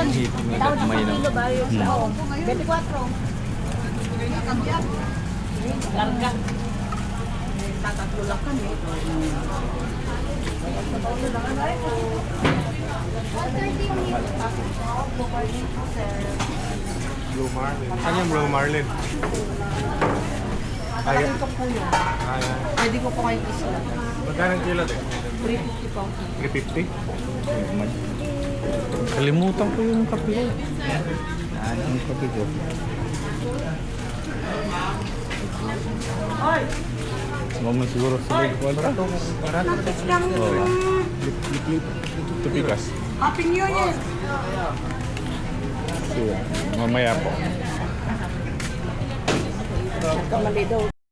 yun. Tawad sa May kilo ba yun? Oo. 24. Larga. Tatatlo lang kami. Blue Marlin. Saan yung Blue Marlin? Talagang ko po yun. Ayan. Pwede ko po kayong isa. Magkano ang kilo, te? 350 po. 350? Kalimutan ko yung kape ko. Ang kape ko. Mama siguro sa likuan ka. Oo. Tupikas. Happy New Year! So, mamaya po. Kamali daw.